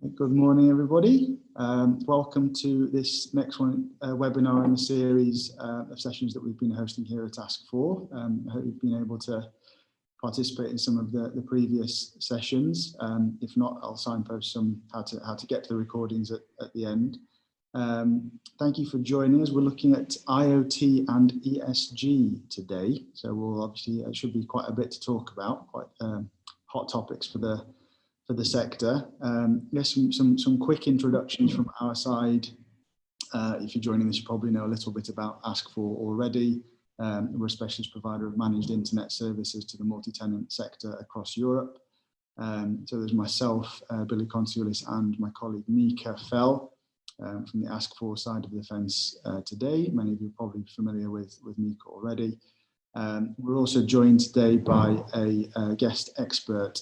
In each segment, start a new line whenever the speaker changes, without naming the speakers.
Good morning, everybody. Welcome to this next webinar in the series of sessions that we've been hosting here at Ask4. I hope you've been able to participate in some of the previous sessions. If not, I'll signpost some how to get to the recordings at the end. Thank you for joining us. We're looking at IoT and ESG today, so we'll obviously it should be quite a bit to talk about, quite hot topics for the sector. Yes, some quick introductions from our side. If you're joining this, you probably know a little bit about Ask4 already. We're a specialist provider of managed internet services to the multi-tenant sector across Europe. So there's myself, Billy Consulis, and my colleague Mika Fell from the Ask4 side of the fence today. Many of you are probably familiar with Mika already. We're also joined today by a guest expert,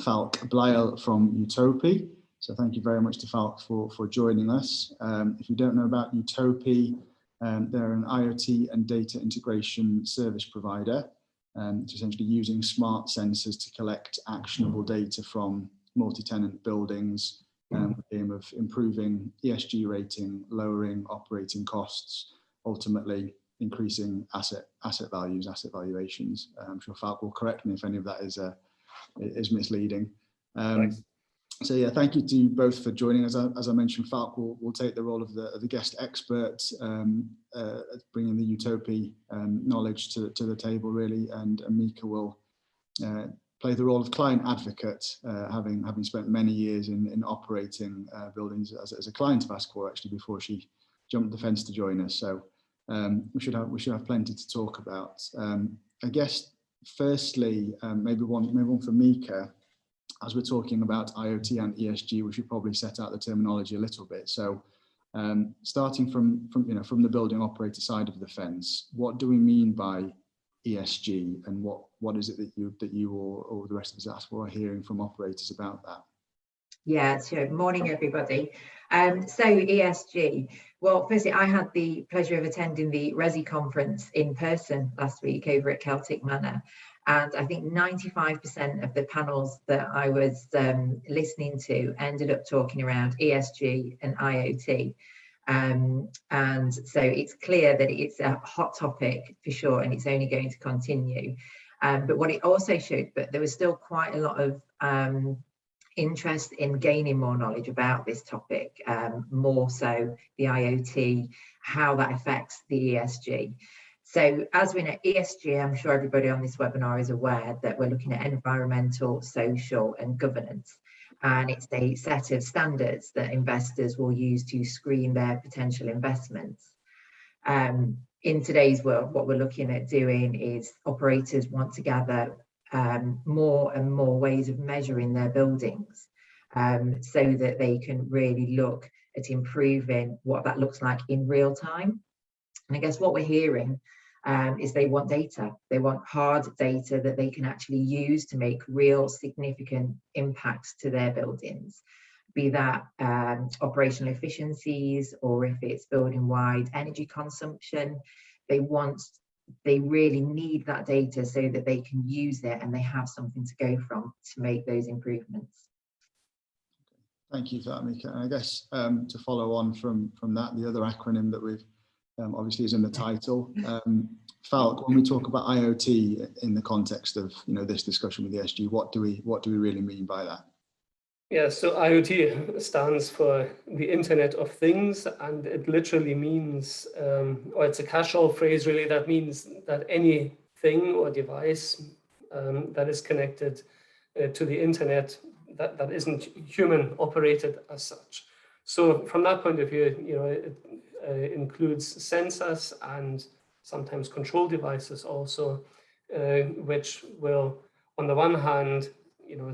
Falk Blyle from Utopi. So thank you very much to Falk for joining us. If you don't know about Utopi, they're an IoT and data integration service provider, essentially using smart sensors to collect actionable data from multi-tenant buildings with the aim of improving ESG rating, lowering operating costs, ultimately increasing asset values, asset valuations. I'm sure Falk will correct me if any of that is misleading. So yeah, thank you to both for joining us. As I mentioned, Falk will take the role of the guest expert, bringing the Utopi knowledge to the table really, and Mika will play the role of client advocate, having spent many years in operating buildings as a client of Ask4 actually before she jumped the fence to join us. So we should have plenty to talk about. I guess firstly, maybe one for Mika. As we're talking about IoT and ESG, we should probably set out the terminology a little bit. So, starting from the building operator side of the fence, what do we mean by ESG, and what is it that you or the rest of us Ask4 are hearing from operators about that?
Yeah, so morning everybody. So ESG. Well, firstly, I had the pleasure of attending the Resi conference in person last week over at Celtic Manor. And I think 95% of the panels that I was listening to ended up talking around ESG and IoT. And so it's clear that it's a hot topic for sure, and it's only going to continue. But what it also showed, but there was still quite a lot of interest in gaining more knowledge about this topic, more so the IoT, how that affects the ESG. So as we know, ESG, I'm sure everybody on this webinar is aware that we're looking at environmental, social and governance. And it's a set of standards that investors will use to screen their potential investments. In today's world, what we're looking at doing is operators want to gather more and more ways of measuring their buildings so that they can really look at improving what that looks like in real time. And I guess what we're hearing is they want data. They want hard data that they can actually use to make real significant impacts to their buildings, be that operational efficiencies, or if it's building-wide energy consumption. They really need that data so that they can use it and they have something to go from to make those improvements.
Thank you for that, Mika. And I guess to follow on from that, the other acronym that we've obviously is in the title. Falk, when we talk about IoT in the context of this discussion with ESG, what do we really mean by that?
Yeah, so IoT stands for the Internet of Things, and it literally means, or it's a catch-all phrase really, that means that any thing or device that is connected to the internet that isn't human operated as such. So from that point of view, it includes sensors and sometimes control devices also, which will, on the one hand,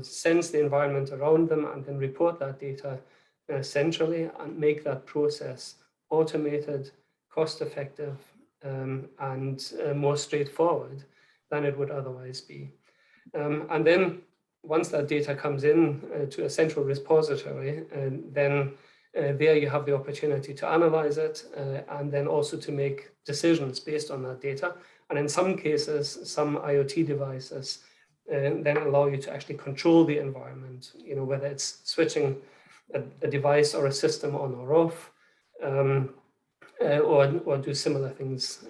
sense the environment around them and then report that data centrally and make that process automated, cost-effective, and more straightforward than it would otherwise be. And then once that data comes in to a central repository, then there you have the opportunity to analyze it and then also to make decisions based on that data. And in some cases, some IoT devices then allow you to actually control the environment, whether it's switching a device or a system on or off, or do similar things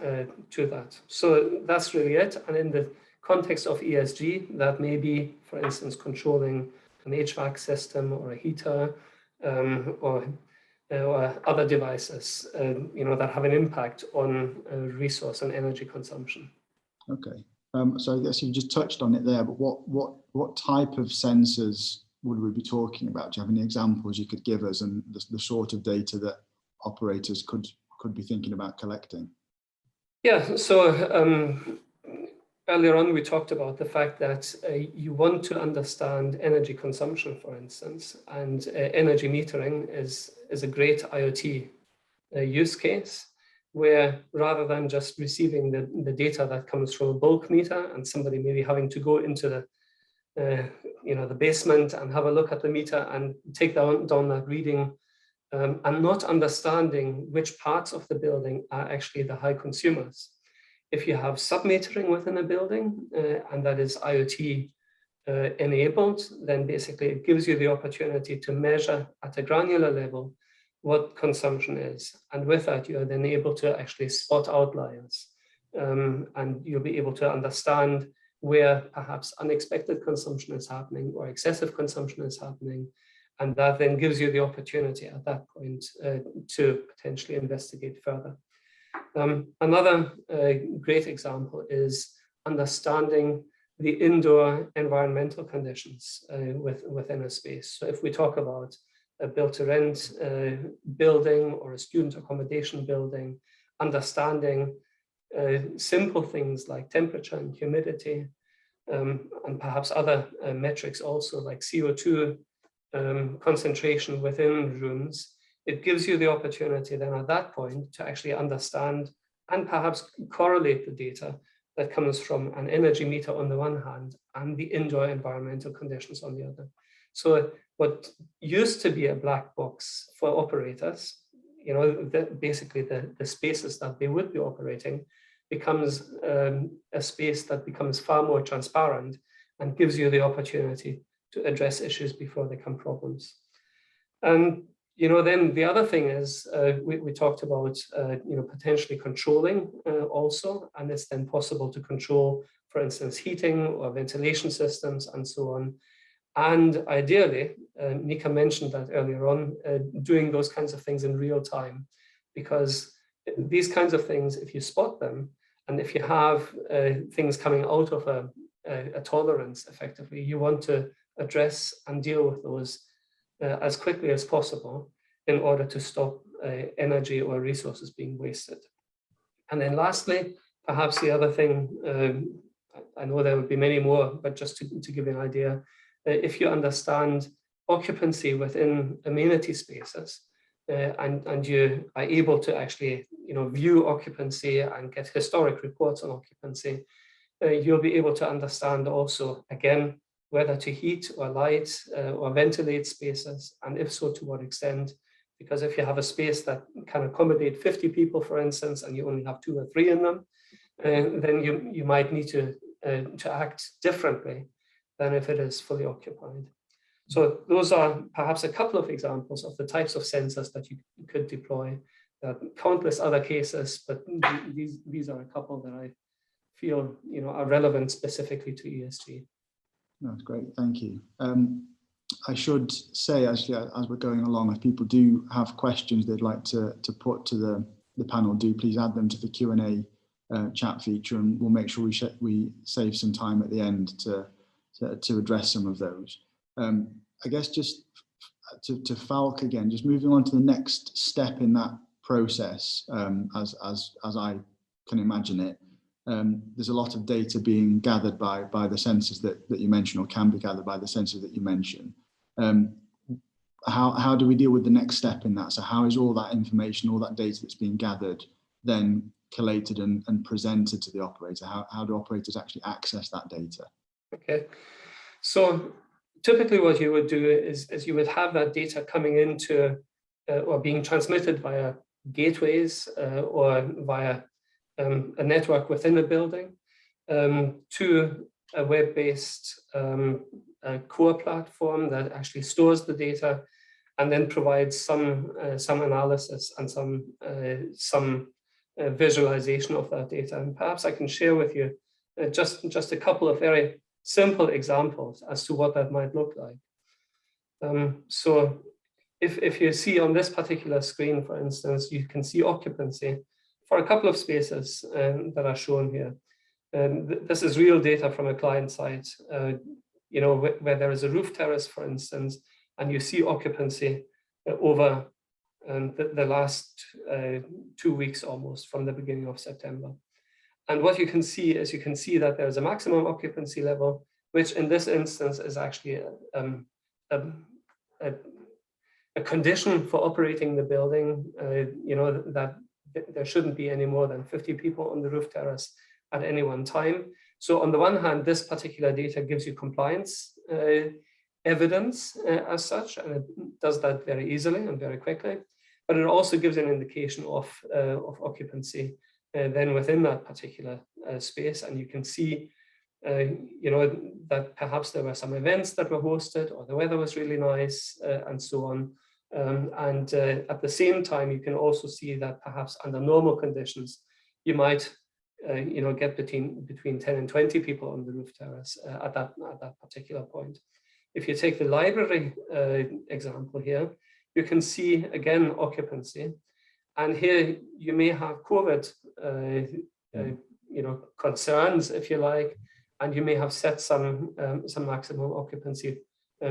to that. So that's really it. And in the context of ESG, that may be, for instance, controlling an HVAC system or a heater, or other devices, that have an impact on resource and energy consumption. Okay.
So I guess you just touched on it there, but what type of sensors would we be talking about? Do you have any examples you could give us, and the sort of data that operators could be thinking about collecting?
Yeah, so earlier on we talked about the fact that you want to understand energy consumption, for instance, and energy metering is a great IoT use case, where rather than just receiving the data that comes from a bulk meter and somebody maybe having to go into the basement and have a look at the meter and take down that reading, and not understanding which parts of the building are actually the high consumers. If you have sub-metering within a building, and that is IoT enabled, then basically it gives you the opportunity to measure at a granular level what consumption is. And with that, you are then able to actually spot outliers. And you'll be able to understand where perhaps unexpected consumption is happening or excessive consumption is happening. And that then gives you the opportunity at that point to potentially investigate further. Another great example is understanding the indoor environmental conditions within a space. So if we talk about a built-to-rent building or a student accommodation building, understanding simple things like temperature and humidity, and perhaps other metrics also like CO2 concentration within rooms, it gives you the opportunity then at that point to actually understand and perhaps correlate the data that comes from an energy meter on the one hand and the indoor environmental conditions on the other. So what used to be a black box for operators, basically the spaces that they would be operating, becomes a space that becomes far more transparent and gives you the opportunity to address issues before they become problems. And then the other thing is we talked about potentially controlling also, and it's then possible to control, for instance, heating or ventilation systems and so on. And ideally, Nika mentioned that earlier on, doing those kinds of things in real time, because these kinds of things, if you spot them, and if you have things coming out of a tolerance, effectively, you want to address and deal with those as quickly as possible in order to stop energy or resources being wasted. And then lastly, perhaps the other thing, I know there would be many more, but just to give you an idea, if you understand occupancy within amenity spaces, and you are able to actually view occupancy and get historic reports on occupancy, you'll be able to understand also, again, whether to heat or light or ventilate spaces, and if so, to what extent. Because if you have a space that can accommodate 50 people, for instance, and you only have 2 or 3 in them, then you might need to act differently than if it is fully occupied. So those are perhaps a couple of examples of the types of sensors that you could deploy. Countless other cases, but these are a couple that I feel are relevant specifically to ESG.
That's great, thank you. I should say, actually, as we're going along, if people do have questions they'd like to put to the panel, do please add them to the Q&A chat feature, and we'll make sure we save some time at the end to address some of those. I guess just to Falk again, just moving on to the next step in that process, as I can imagine it. There's a lot of data being gathered by the sensors that you mentioned, or can be gathered by the sensors that you mentioned. How do we deal with the next step in that? So how is all that information, all that data that's being gathered, then collated and presented to the operator? How do operators actually access that data? Okay,
so typically what you would do is you would have that data coming into or being transmitted via gateways or via a network within a building to a web-based core platform that actually stores the data and then provide some analysis and some visualization of that data. And perhaps I can share with you just a couple of very simple examples as to what that might look like. So if you see on this particular screen, for instance, you can see occupancy for a couple of spaces that are shown here. This is real data from a client site, where there is a roof terrace, for instance, and you see occupancy over the last 2 weeks almost from the beginning of September. And what you can see is that there's a maximum occupancy level, which in this instance is actually a condition for operating the building, that there shouldn't be any more than 50 people on the roof terrace at any one time. So on the one hand, this particular data gives you compliance evidence as such, and it does that very easily and very quickly, but it also gives an indication of occupancy then within that particular space. And you can see that perhaps there were some events that were hosted, or the weather was really nice, and so on. And at the same time, you can also see that perhaps under normal conditions, you might get between 10 and 20 people on the roof terrace at that particular point. If you take the library example here, you can see again occupancy, and here you may have COVID concerns, if you like, and you may have set some maximum occupancy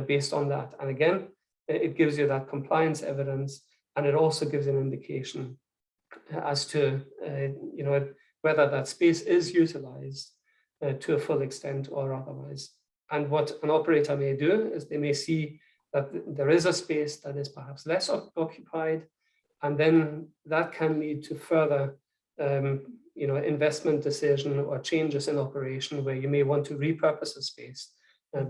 based on that. And again, it gives you that compliance evidence, and it also gives an indication as to whether that space is utilized to a full extent or otherwise. And what an operator may do is they may see that there is a space that is perhaps less occupied, and then that can lead to further investment decision or changes in operation, where you may want to repurpose a space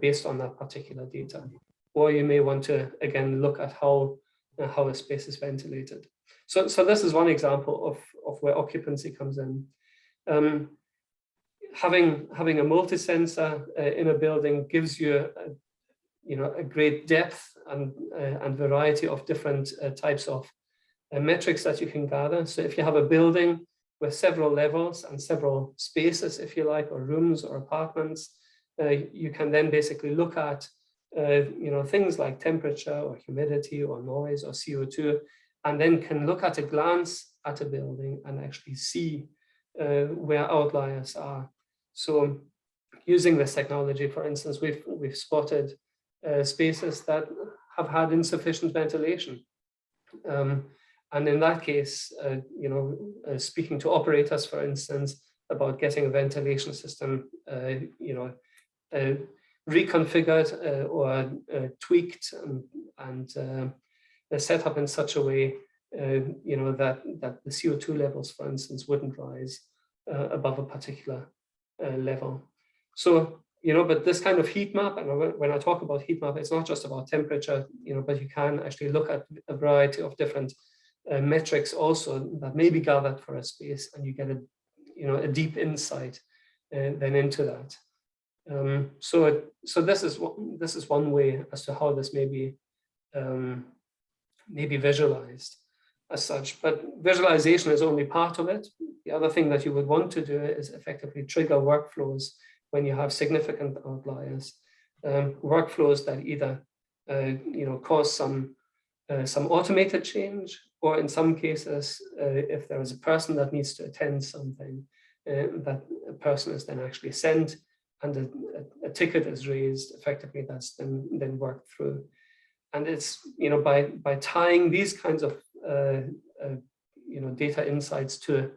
based on that particular data. Or you may want to, again, look at how a space is ventilated. So this is one example of where occupancy comes in. Having a multi-sensor in a building gives you a great depth and variety of different types of metrics that you can gather. So if you have a building with several levels and several spaces, if you like, or rooms or apartments, you can then basically look at things like temperature or humidity or noise or CO2, and then can look at a glance at a building and actually see where outliers are. So using this technology, for instance, we've spotted spaces that have had insufficient ventilation. And in that case, speaking to operators, for instance, about getting a ventilation system, reconfigured or tweaked and set up in such a way, that the CO2 levels, for instance, wouldn't rise above a particular level. So, but this kind of heat map, and when I talk about heat map, it's not just about temperature, but you can actually look at a variety of different metrics also that may be gathered for a space, and you get a deep insight then into that. So this is one way as to how this may be visualized as such, but visualization is only part of it. The other thing that you would want to do is effectively trigger workflows when you have significant outliers, workflows that either cause some automated change, or in some cases, if there is a person that needs to attend something, that a person is then actually sent, and a ticket is raised. Effectively, that's then worked through. And it's by tying these kinds of data insights to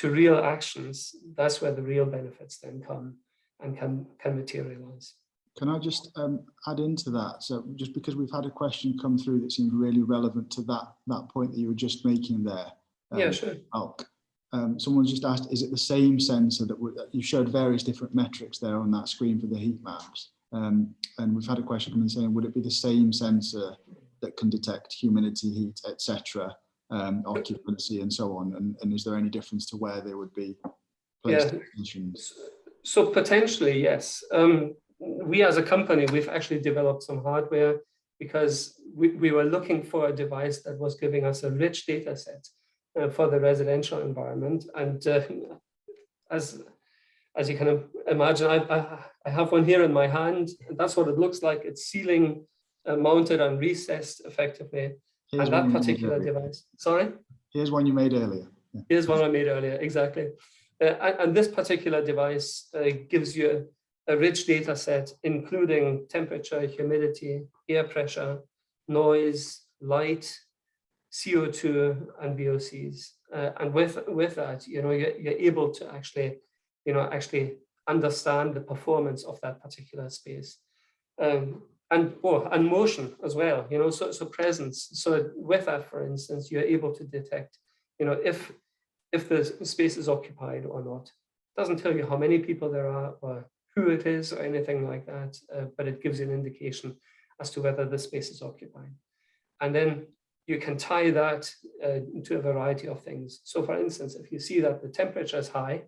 real actions, that's where the real benefits then come and can materialize.
Can I just add into that? So just because we've had a question come through that seems really relevant to that point that you were just making there.
Yeah, sure.
Alk. Someone's just asked, is it the same sensor that you showed various different metrics there on that screen for the heat maps? And we've had a question come in saying, would it be the same sensor that can detect humidity, heat, etc., occupancy and so on? And is there any difference to where they would be placed?
Yeah. So potentially, yes. We as a company, we've actually developed some hardware, because we were looking for a device that was giving us a rich data set for the residential environment. And as you can imagine, I have one here in my hand. That's what it looks like. It's ceiling mounted and recessed effectively.
Here's
and that particular device, sorry?
Here's one you made earlier. Yeah.
Here's one I made earlier, exactly. And this particular device gives you a rich data set, including temperature, humidity, air pressure, noise, light, CO2, and VOCs. And with that, you're able to actually understand the performance of that particular space. And motion as well, so presence. So with that, for instance, you're able to detect, if the space is occupied or not. It doesn't tell you how many people there are or who it is or anything like that, but it gives you an indication as to whether the space is occupied. And then you can tie that to a variety of things. So for instance, if you see that the temperature is high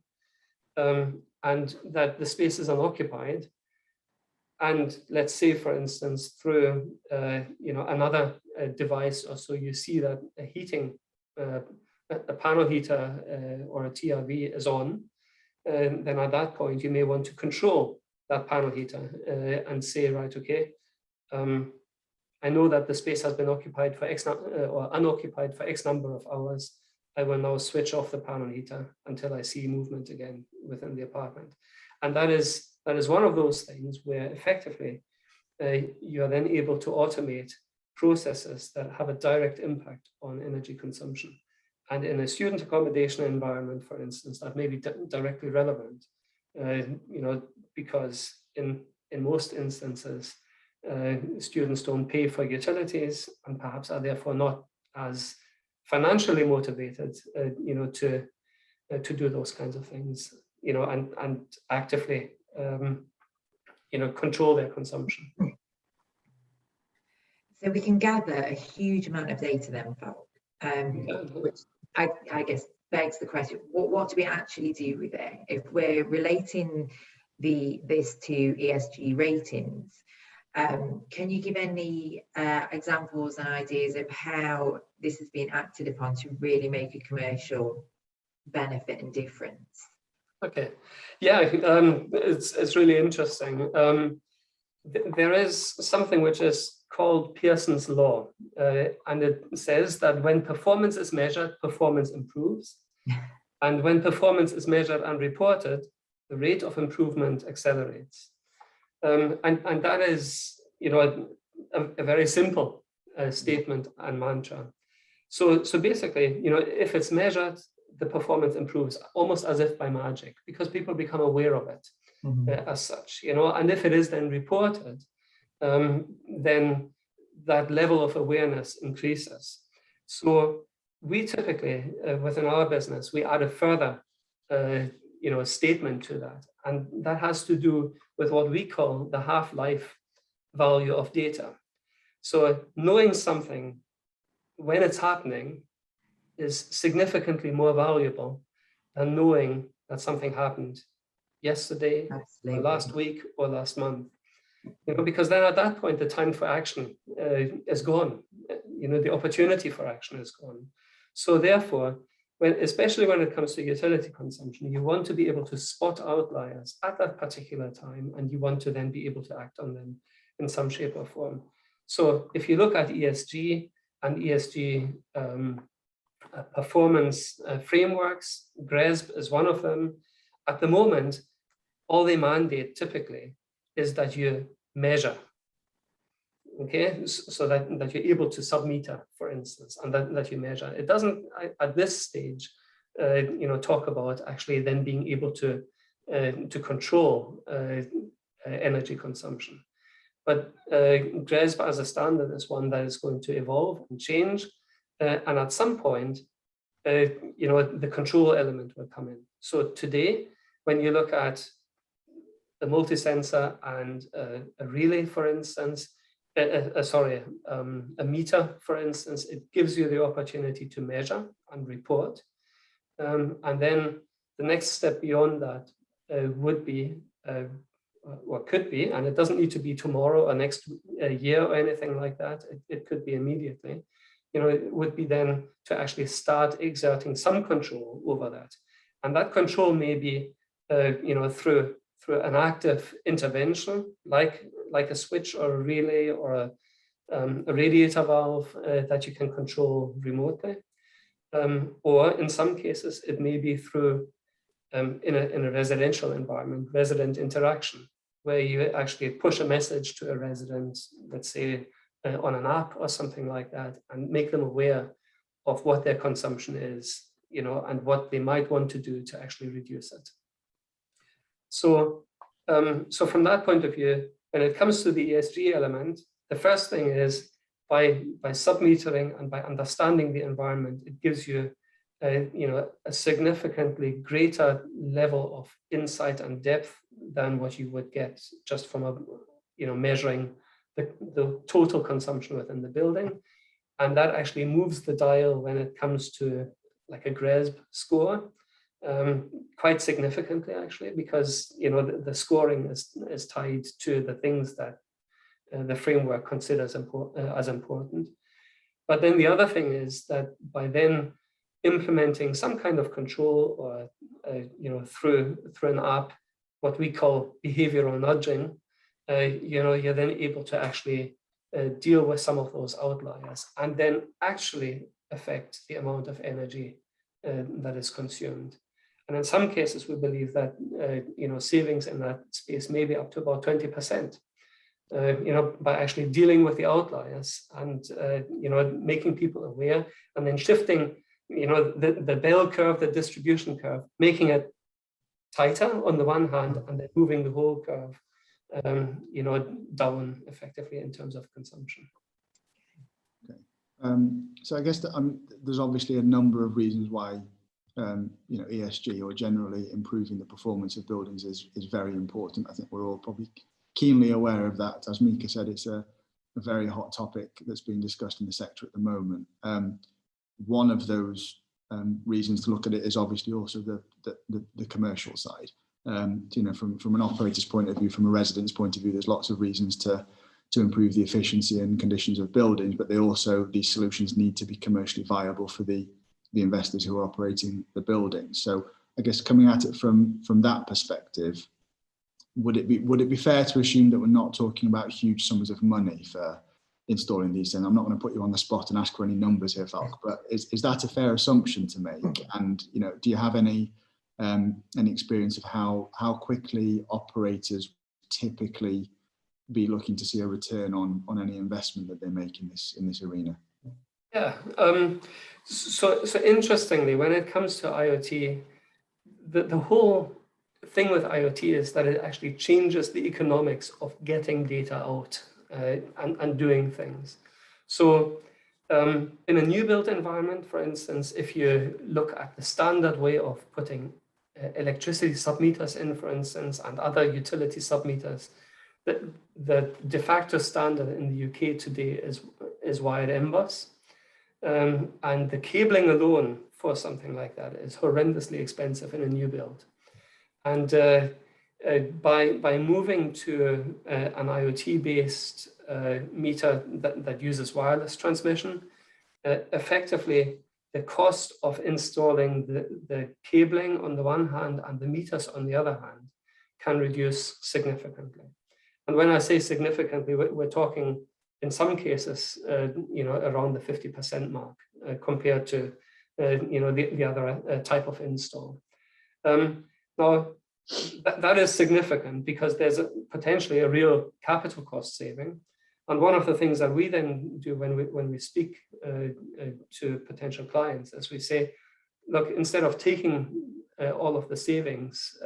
and that the space is unoccupied, and let's say, for instance, through another device or so, you see that a heating, a panel heater or a TRV is on, then at that point you may want to control that panel heater and say, right, okay, I know that the space has been occupied for X or unoccupied for X number of hours. I will now switch off the panel heater until I see movement again within the apartment. And that is one of those things where effectively you are then able to automate processes that have a direct impact on energy consumption. And in a student accommodation environment, for instance, that may be directly relevant, because in most instances, students don't pay for utilities and perhaps are therefore not as financially motivated, to do those kinds of things, and actively, control their consumption.
So we can gather a huge amount of data then, which I guess begs the question, what do we actually do with it? If we're relating this to ESG ratings, can you give any examples and ideas of how this has been acted upon to really make a commercial benefit and difference?
Okay, yeah, it's really interesting. There is something which is called Pearson's law, and it says that when performance is measured, performance improves, and when performance is measured and reported, the rate of improvement accelerates. And that is, a very simple statement and mantra. So basically, if it's measured, the performance improves almost as if by magic, because people become aware of it as such, and if it is then reported, then that level of awareness increases. So we typically, within our business, we add a further, statement to that, and that has to do with what we call the half-life value of data. So knowing something when it's happening is significantly more valuable than knowing that something happened yesterday, or last week, or last month. Because then at that point, the time for action is gone. The opportunity for action is gone. So therefore, especially when it comes to utility consumption, you want to be able to spot outliers at that particular time, and you want to then be able to act on them in some shape or form. So if you look at ESG and ESG performance frameworks, GRESB is one of them. At the moment, all they mandate typically is that you measure, okay, so that you're able to sub-meter, for instance, and that you measure. It doesn't, at this stage, talk about actually then being able to control energy consumption. But GRESB as a standard is one that is going to evolve and change, and at some point, the control element will come in. So today, when you look at the multi-sensor and a relay, for instance, a meter, for instance, it gives you the opportunity to measure and report. And then the next step beyond that would be or could be, and it doesn't need to be tomorrow or next year or anything like that. It could be immediately. It would be then to actually start exerting some control over that, and that control may be, through an active intervention, like a switch or a relay or a radiator valve that you can control remotely, or in some cases it may be through in a residential environment, resident interaction, where you actually push a message to a resident, let's say on an app or something like that, and make them aware of what their consumption is, and what they might want to do to actually reduce it. So, so from that point of view, when it comes to the ESG element, the first thing is by sub-metering and by understanding the environment, it gives you a significantly greater level of insight and depth than what you would get just from measuring the total consumption within the building. And that actually moves the dial when it comes to like a GRESB score quite significantly, actually, because the scoring is tied to the things that the framework considers as important. But then the other thing is that by then implementing some kind of control or through an app, what we call behavioral nudging, you're then able to actually deal with some of those outliers and then actually affect the amount of energy that is consumed. And in some cases, we believe that savings in that space may be up to about 20%. By actually dealing with the outliers and making people aware, and then shifting the bell curve, the distribution curve, making it tighter on the one hand, and then moving the whole curve down effectively in terms of consumption.
Okay. So I guess there's obviously a number of reasons why ESG, or generally improving the performance of buildings, is very important. I think we're all probably keenly aware of that. As Mika said, it's a very hot topic that's being discussed in the sector at the moment. One of those reasons to look at it is obviously also the commercial side. From an operator's point of view, from a resident's point of view, there's lots of reasons to improve the efficiency and conditions of buildings, but these solutions need to be commercially viable for the investors who are operating the building. So I guess coming at it from that perspective, would it be fair to assume that we're not talking about huge sums of money for installing these things? I'm not going to put you on the spot and ask for any numbers here, Falk, but is that a fair assumption to make? And do you have any experience of how quickly operators typically be looking to see a return on any investment that they make in this arena?
Yeah. So interestingly, when it comes to IoT, the whole thing with IoT is that it actually changes the economics of getting data out and doing things. So in a new built environment, for instance, if you look at the standard way of putting electricity submeters in, for instance, and other utility submeters, the de facto standard in the UK today is wired M-bus. And the cabling alone for something like that is horrendously expensive in a new build. And by moving to an IoT-based meter that uses wireless transmission, effectively the cost of installing the cabling on the one hand and the meters on the other hand can reduce significantly. And when I say significantly, we're talking in some cases, around the 50% mark compared to, the other type of install. Now, that is significant because there's potentially a real capital cost saving. And one of the things that we then do when we speak to potential clients is we say, look, instead of taking all of the savings,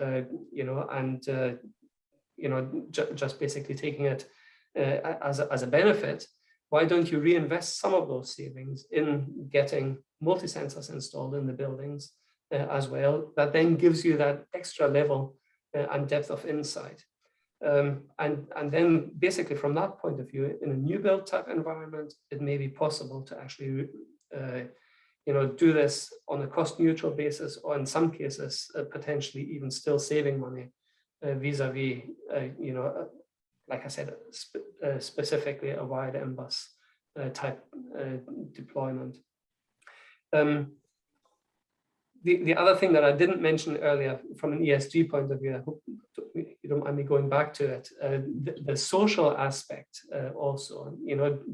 just basically taking it as a benefit, why don't you reinvest some of those savings in getting multi-sensors installed in the buildings as well? That then gives you that extra level and depth of insight. And then basically from that point of view, in a new build type environment, it may be possible to actually do this on a cost neutral basis, or in some cases, potentially even still saving money vis-a-vis, like I said, specifically a wired M-bus type deployment. The other thing that I didn't mention earlier from an ESG point of view, I hope you don't mind me going back to it, the social aspect also,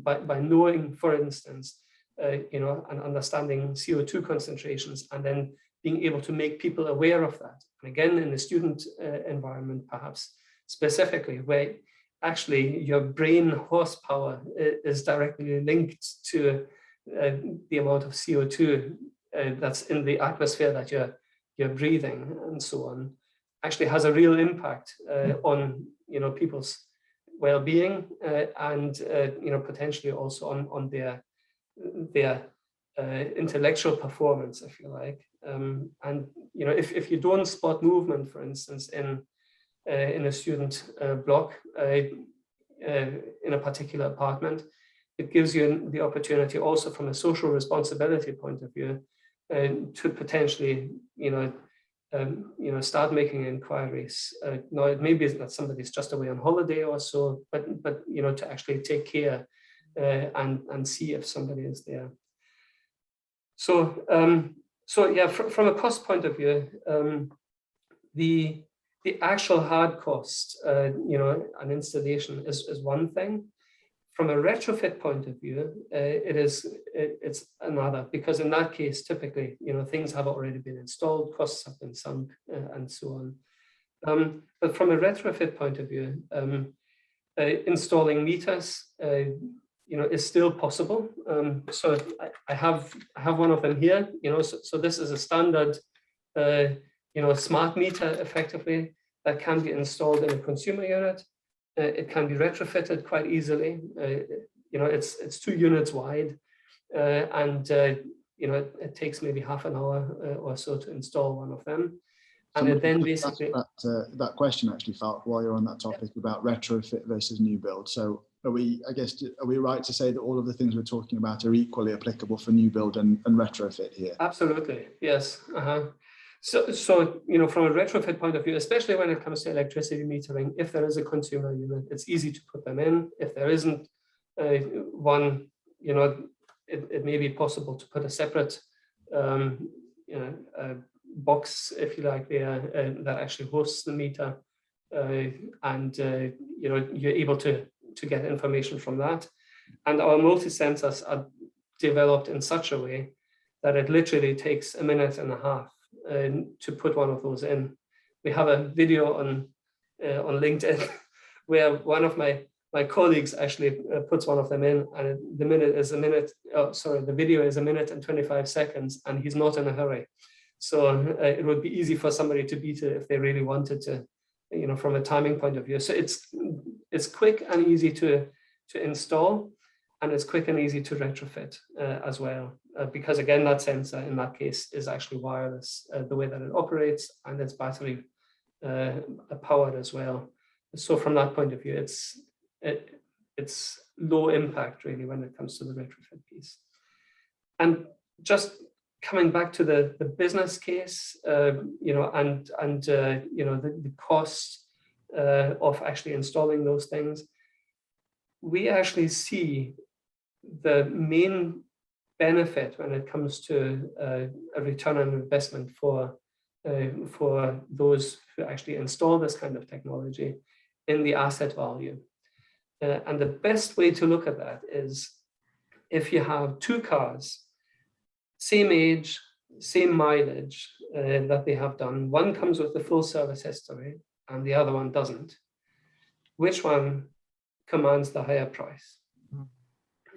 by knowing, for instance, and understanding CO2 concentrations, and then being able to make people aware of that. And again, in the student environment, perhaps specifically, where actually your brain horsepower is directly linked to the amount of CO2 that's in the atmosphere that you're breathing, and so on, actually has a real impact on people's well-being and potentially also on their intellectual performance, if you like. And if you don't spot movement, for instance, in a student block in a particular apartment, it gives you the opportunity also from a social responsibility point of view to potentially start making inquiries. Now it may be that somebody's just away on holiday or so, but to actually take care and see if somebody is there. So yeah, from a cost point of view, the actual hard cost, an installation is one thing. From a retrofit point of view, it's another, because in that case, typically, things have already been installed, costs have been sunk, and so on. But from a retrofit point of view, installing meters, is still possible. So I have one of them here. So this is a standard, smart meter, effectively, that can be installed in a consumer unit. It can be retrofitted quite easily. It's 2 units wide, and it takes maybe half an hour or so to install one of them. And it then basically
that question actually, Falk, while you're on that topic about retrofit versus new build. So are we right to say that all of the things we're talking about are equally applicable for new build and retrofit here? Absolutely,
yes. So from a retrofit point of view, especially when it comes to electricity metering, if there is a consumer unit, it's easy to put them in. If there isn't one, it may be possible to put a separate box, if you like, there that actually hosts the meter, and you're able to get information from that. And our multi-sensors are developed in such a way that it literally takes 1.5 minutes to put one of those in. We have a video on LinkedIn where one of my colleagues actually puts one of them in, and the video is 1 minute and 25 seconds, and he's not in a hurry. So it would be easy for somebody to beat it if they really wanted to, from a timing point of view. So it's quick and easy to install, and it's quick and easy to retrofit as well, because again, that sensor in that case is actually wireless, the way that it operates, and it's battery powered as well. So from that point of view, it's low impact really when it comes to the retrofit piece. And just coming back to the business case, and the cost of actually installing those things, we actually see the main benefit when it comes to a return on investment for those who actually install this kind of technology in the asset value. And the best way to look at that is if you have 2 cars, same age, same mileage that they have done. One comes with the full service history and the other one doesn't. Which one commands the higher price?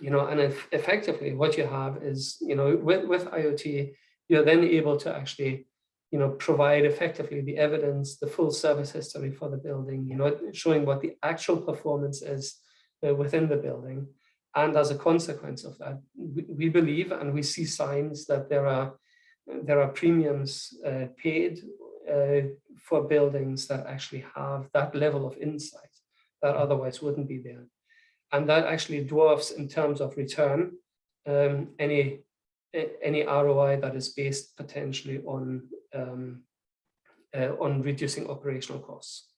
And if effectively what you have is, with IoT, you're then able to actually, provide effectively the evidence, the full service history for the building, showing what the actual performance is within the building. And as a consequence of that, we believe, and we see signs that there are premiums paid for buildings that actually have that level of insight that otherwise wouldn't be there. And that actually dwarfs, in terms of return, any ROI that is based potentially on reducing operational costs.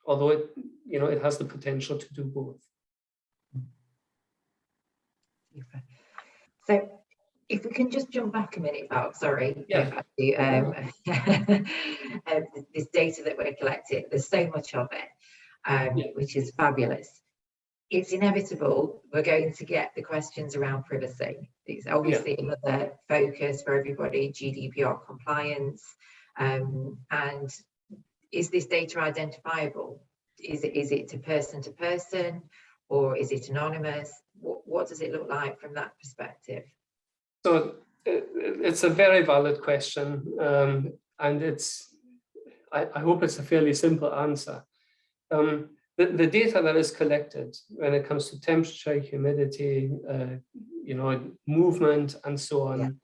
although it, it has the potential to do both.
Super. So if we can just jump back a minute, Val, sorry,
Yeah.
back to this data that we're collecting. There's so much of it, which is fabulous. It's inevitable we're going to get the questions around privacy. It's obviously another focus for everybody, GDPR compliance, and is this data identifiable? Is it to person, or is it anonymous? What does it look like from that perspective?
So it's a very valid question, and I hope it's a fairly simple answer. The data that is collected when it comes to temperature, humidity, movement, and so on,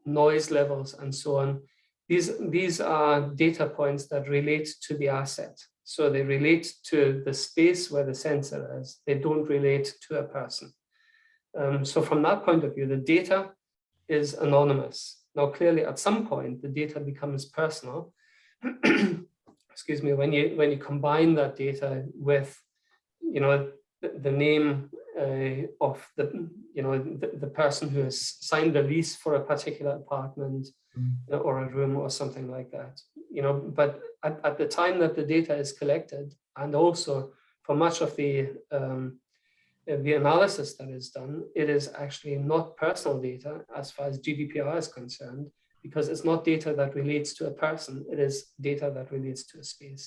noise levels, and so on. These are data points that relate to the asset. So they relate to the space where the sensor is. They don't relate to a person. So from that point of view, the data is anonymous. Now, clearly, at some point, the data becomes personal. Excuse me. When you combine that data with, the name of the person who has signed the lease for a particular apartment or a room or something like that, But at the time that the data is collected, and also for much of the analysis that is done, it is actually not personal data as far as GDPR is concerned, because it's not data that relates to a person, it is data that relates to a space.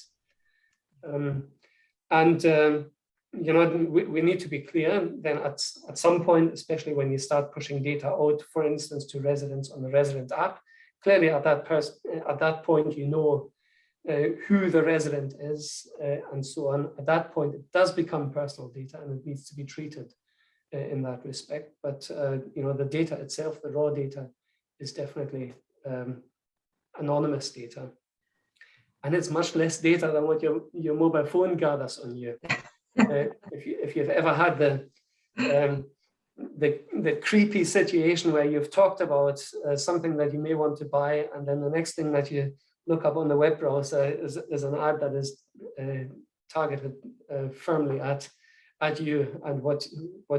We need to be clear then at some point, especially when you start pushing data out, for instance, to residents on the resident app, clearly at that point, who the resident is, and so on. At that point, it does become personal data, and it needs to be treated in that respect. But the data itself, the raw data, is definitely anonymous data, and it's much less data than what your mobile phone gathers on you. If you've ever had the creepy situation where you've talked about something that you may want to buy, and then the next thing that you look up on the web browser is an ad that is targeted firmly at you and what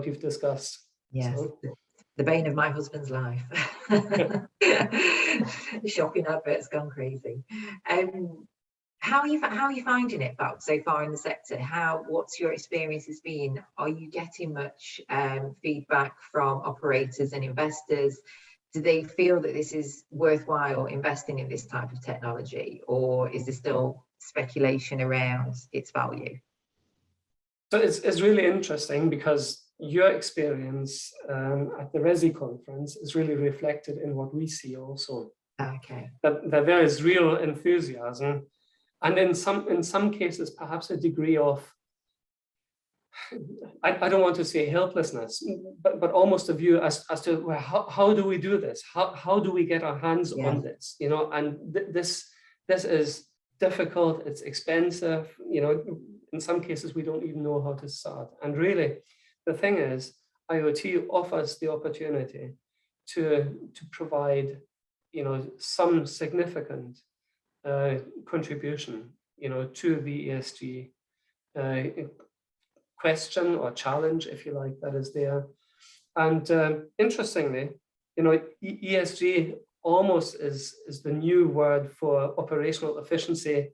you've discussed.
Yes,
so.
The bane of my husband's life. Shopping adverts gone crazy. How are you finding it, Bob, so far in the sector? What's your experiences been? Are you getting much feedback from operators and investors? Do they feel that this is worthwhile investing in this type of technology, or is there still speculation around its value?
So it's really interesting, because your experience at the Resi conference is really reflected in what we see also.
Okay.
That there is real enthusiasm, and in some cases, perhaps a degree of, I don't want to say helplessness, but almost a view as to, well, how do we do this? How do we get our hands on this? And this is difficult. It's expensive. In some cases, we don't even know how to start. And really, the thing is, IoT offers the opportunity to provide, some significant contribution, to the ESG question or challenge, if you like, that is there. And interestingly, ESG almost is the new word for operational efficiency.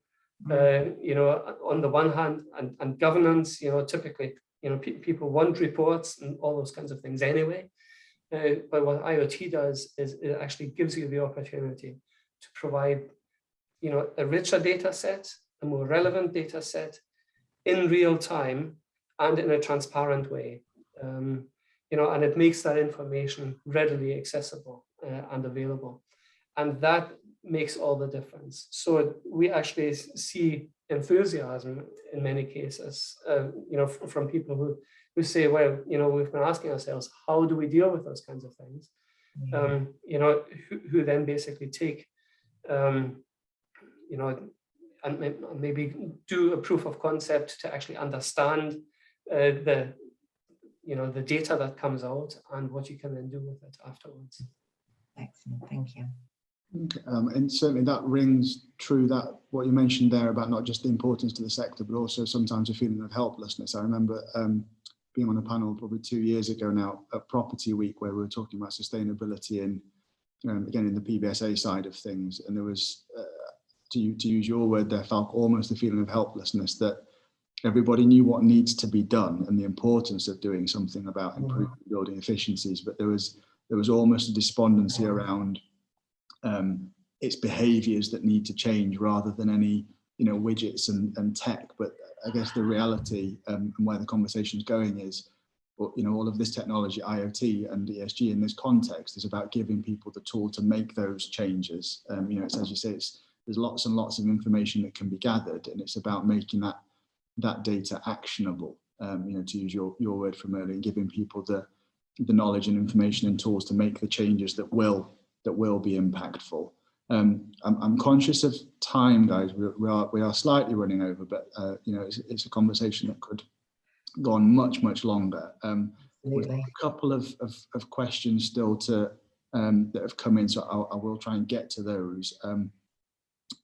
On the one hand, and governance. Typically, people want reports and all those kinds of things anyway. But what IoT does is it actually gives you the opportunity to provide, a richer data set, a more relevant data set in real time and in a transparent way. And it makes that information readily accessible and available. And that makes all the difference. So we actually see enthusiasm in many cases, from people who say, well, we've been asking ourselves, how do we deal with those kinds of things? Who then basically take, and maybe do a proof of concept to actually understand the data that comes out and what you can then do with it afterwards.
Excellent, thank you.
Okay. And certainly that rings true, that what you mentioned there about not just the importance to the sector, but also sometimes a feeling of helplessness. I remember being on a panel probably 2 years ago now at Property Week, where we were talking about sustainability and again in the PBSA side of things, and there was, to use your word there, Falk, almost a feeling of helplessness that everybody knew what needs to be done and the importance of doing something about improving building efficiencies, but there was almost a despondency around it's behaviours that need to change rather than any widgets and tech. But I guess the reality and where the conversation is going is, all of this technology, IoT and ESG in this context, is about giving people the tool to make those changes. It's, as you say, there's lots and lots of information that can be gathered, and it's about making that data actionable. To use your word from earlier, and giving people the knowledge and information and tools to make the changes that will be impactful. I'm conscious of time, guys. We are slightly running over, but it's a conversation that could go on much longer. With a couple of questions still that have come in, so I will try and get to those.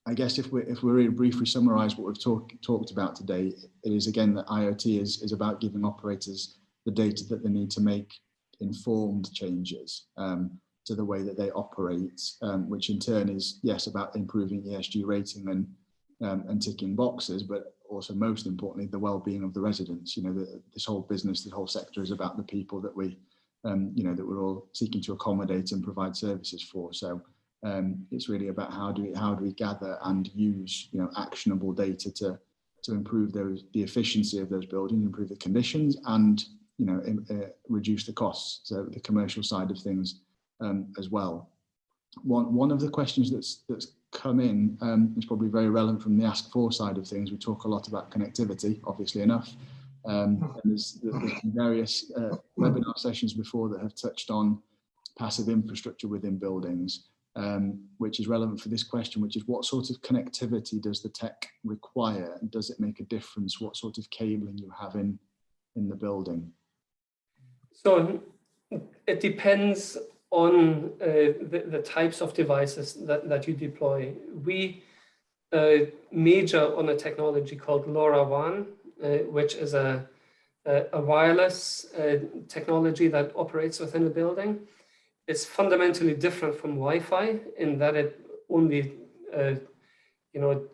I guess if we really briefly summarise what we've talked about today, it is again that IoT is about giving operators the data that they need to make informed changes to the way that they operate, which in turn is, yes, about improving ESG rating and ticking boxes, but also most importantly, the well-being of the residents. This whole business, the whole sector is about the people that we, that we're all seeking to accommodate and provide services for. So it's really about how do we gather and use, actionable data to improve the efficiency of those buildings, improve the conditions, and reduce the costs. So the commercial side of things as well. One of the questions that's come in is probably very relevant from the Ask For side of things. We talk a lot about connectivity, obviously enough. And there's been various webinar sessions before that have touched on passive infrastructure within buildings, which is relevant for this question, which is what sort of connectivity does the tech require? And does it make a difference what sort of cabling you have in the building?
So it depends on the types of devices that you deploy. We major on a technology called LoRaWAN, which is a wireless technology that operates within a building. It's fundamentally different from Wi-Fi in that it only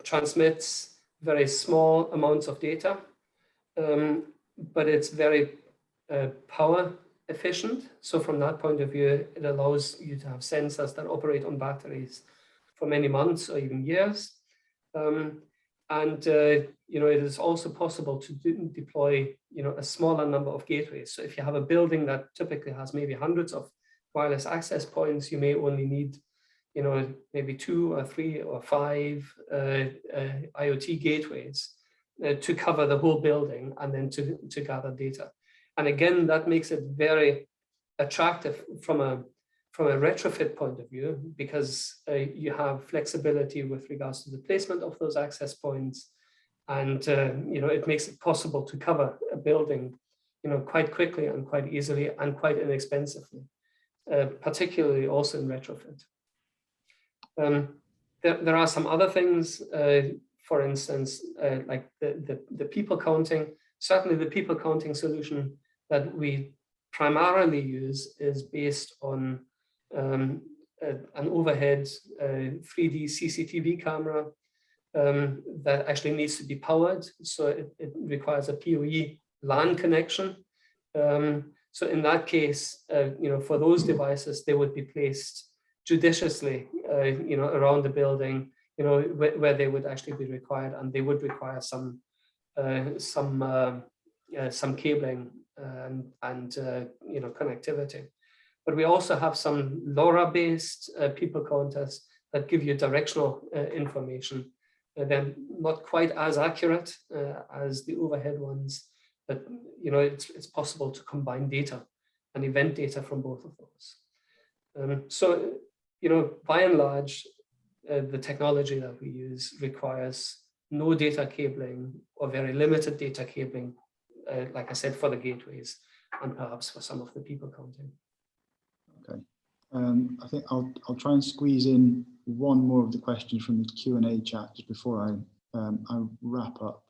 transmits very small amounts of data, but it's very power efficient. So from that point of view, it allows you to have sensors that operate on batteries for many months or even years. It is also possible to deploy a smaller number of gateways. So if you have a building that typically has maybe hundreds of wireless access points, you may only need maybe 2 or 3 or 5 IoT gateways to cover the whole building and then to gather data. And again, that makes it very attractive from a retrofit point of view, because you have flexibility with regards to the placement of those access points, and it makes it possible to cover a building quite quickly and quite easily and quite inexpensively, particularly also in retrofit. There are some other things, for instance, like the people counting. Certainly the people counting solution that we primarily use is based on an overhead 3D CCTV camera that actually needs to be powered. So it requires a PoE LAN connection. So in that case, for those devices, they would be placed judiciously, around the building, where they would actually be required, and they would require some cabling and connectivity. But we also have some LoRa-based people counters that give you directional information. They're not quite as accurate as the overhead ones, but it's possible to combine data and event data from both of those. So by and large, the technology that we use requires no data cabling or very limited data cabling, like I said, for the gateways and perhaps for some of the people counting.
Okay. I think I'll try and squeeze in one more of the questions from the Q&A chat just before I wrap up.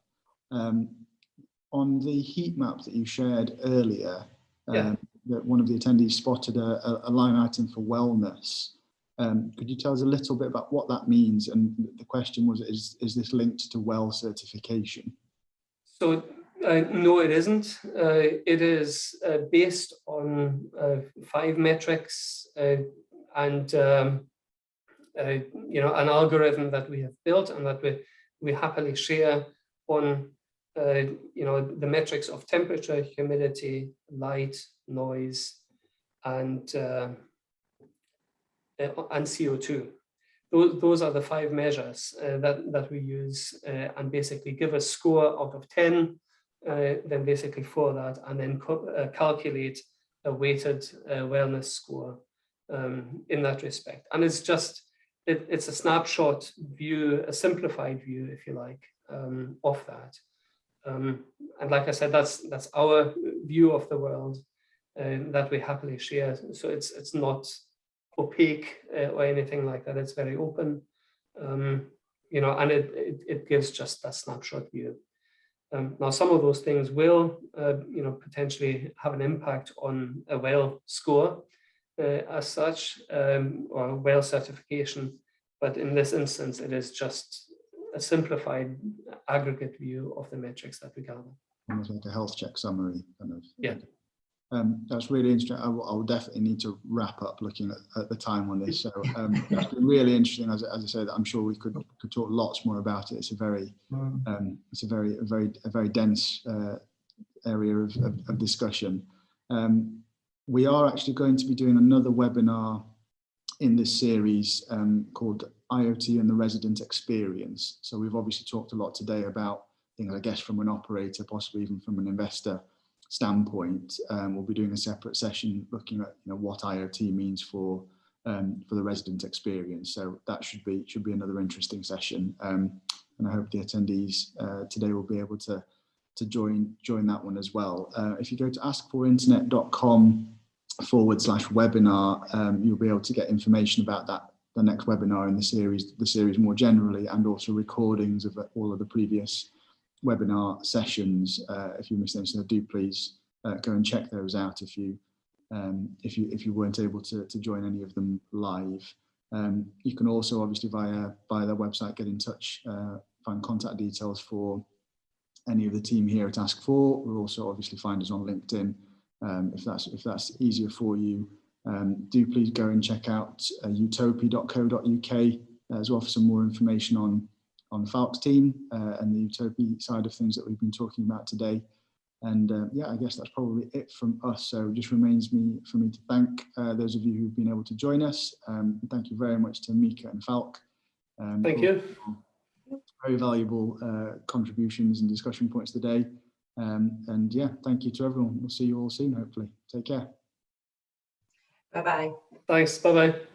On the heat map that you shared earlier, that one of the attendees spotted a line item for wellness. Could you tell us a little bit about what that means? And the question was, is this linked to WELL certification?
So no, it isn't. It is based on 5 metrics and you know, an algorithm that we have built and that we happily share on you know, the metrics of temperature, humidity, light, noise, and CO2. Those are the 5 measures that we use and basically give a score out of 10, then basically for that, and then calculate a weighted wellness score in that respect. And it's just, it's a snapshot view, a simplified view, if you like, of that. And like I said, that's our view of the world that we happily share. So it's not opaque or anything like that. It's very open, you know, and it gives just a snapshot view. Now, some of those things will, you know, potentially have an impact on a WELL score as such, or WELL certification. But in this instance, it is just a simplified aggregate view of the metrics that we gather.
Almost like a health check summary, kind of.
Yeah.
That's really interesting. I will definitely need to wrap up looking at the time on this. So that's been really interesting. As I said, I'm sure we could talk lots more about it. It's a very dense area of discussion. We are actually going to be doing another webinar in this series called IoT and the Resident Experience. So we've obviously talked a lot today about things, I guess, from an operator, possibly even from an investor standpoint. We'll be doing a separate session looking at, you know, what IoT means for the resident experience. So that should be another interesting session. And I hope the attendees today will be able to join that one as well. If you go to askforinternet.com/webinar, you'll be able to get information about the next webinar in the series more generally, and also recordings of all of the previous webinar sessions. If you missed any, so do please go and check those out if you weren't able to join any of them live. You can also obviously via their website get in touch, find contact details for any of the team here at Ask4. We'll also obviously find us on LinkedIn if that's easier for you. Do please go and check out utopi.co.uk as well for some more information on Falk's team and the Utopi side of things that we've been talking about today. And yeah, I guess that's probably it from us. So it just remains for me to thank those of you who've been able to join us. Thank you very much to Mika and Falk.
Thank you.
Very valuable contributions and discussion points today. And yeah, thank you to everyone. We'll see you all soon, hopefully. Take care.
Bye-bye.
Thanks. Bye-bye.